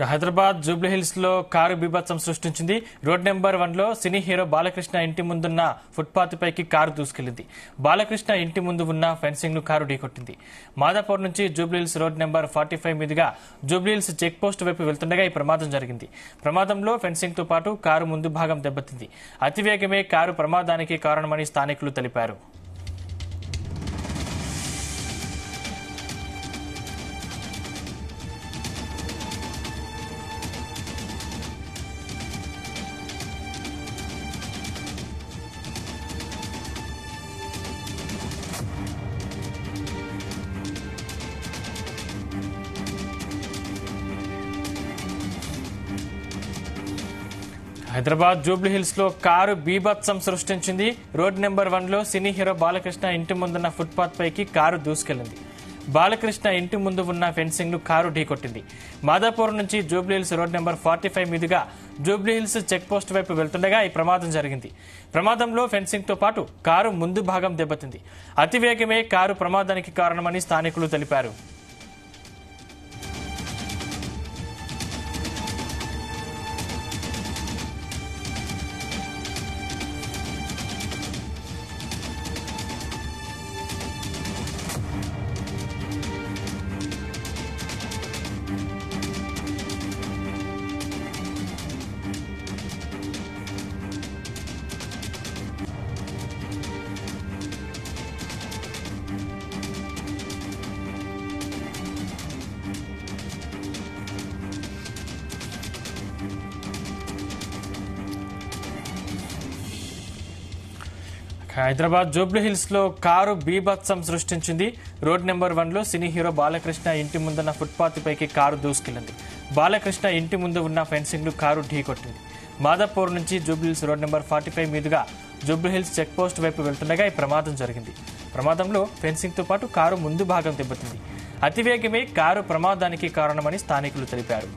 హైదరాబాద్ జూబ్లీహిల్స్ లో కారు బీభత్సం సృష్టించింది. రోడ్ నెంబర్ 1 లో సినీ హీరో బాలకృష్ణ ఇంటి ముందున్న ఫుట్పాత్ పైకి కారు దూసుకెళ్లింది. బాలకృష్ణ ఇంటి ముందు ఉన్న ఫెన్సింగ్ ను కారు ఢీకొట్టింది. మాదాపూర్ నుంచి జూబ్లీహిల్స్ రోడ్ నెంబర్ 45 మీదుగా జూబ్లీహిల్స్ చెక్ పోస్ట్ వైపు వెళ్తుండగా ఈ ప్రమాదం జరిగింది. ప్రమాదంలో ఫెన్సింగ్ తో పాటు కారు ముందు భాగం దెబ్బతింది. అతివేగమే కారు ప్రమాదానికి కారణమని స్థానికులు తెలిపారు. హైదరాబాద్ జూబ్లీహిల్స్ లో కారు బీభత్సం సృష్టించింది. రోడ్ నెంబర్ 1 లో సినీ హీరో బాలకృష్ణ ఇంటి ముందున్న ఫుట్పాత్ పైకి కారు దూసుకెళ్లింది. బాలకృష్ణ ఇంటి ముందు ఉన్న ఫెన్సింగ్ ను కారు ఢీకొట్టింది. మాదాపూర్ నుంచి జూబ్లీహిల్స్ రోడ్ నెంబర్ 45 మీదుగా జూబ్లీహిల్స్ చెక్ పోస్ట్ వైపు వెళ్తుండగా ఈ ప్రమాదం జరిగింది. ప్రమాదంలో ఫెన్సింగ్ తో పాటు కారు ముందు భాగం దెబ్బతింది. అతివేగమే కారు ప్రమాదానికి కారణమని స్థానికులు తెలిపారు. హైదరాబాద్ జూబ్లీహిల్స్ లో కారు బీభత్సం సృష్టించింది. రోడ్ నెంబర్ 1 లో సినీ హీరో బాలకృష్ణ ఇంటి ముందున్న ఫుట్పాత్ పైకి కారు దూసుకెళ్లింది. బాలకృష్ణ ఇంటి ముందు ఉన్న ఫెన్సింగ్ ను కారు ఢీకొట్టింది. మాదాపూర్ నుంచి జూబ్లీహిల్స్ రోడ్ నెంబర్ 45 మీదుగా జూబ్లీహిల్స్ చెక్ పోస్ట్ వైపు వెళ్తుండగా ఈ ప్రమాదం జరిగింది. ప్రమాదంలో ఫెన్సింగ్ తో పాటు కారు ముందు భాగం దెబ్బతింది. అతివేగమే కారు ప్రమాదానికి కారణమని స్థానికులు తెలిపారు.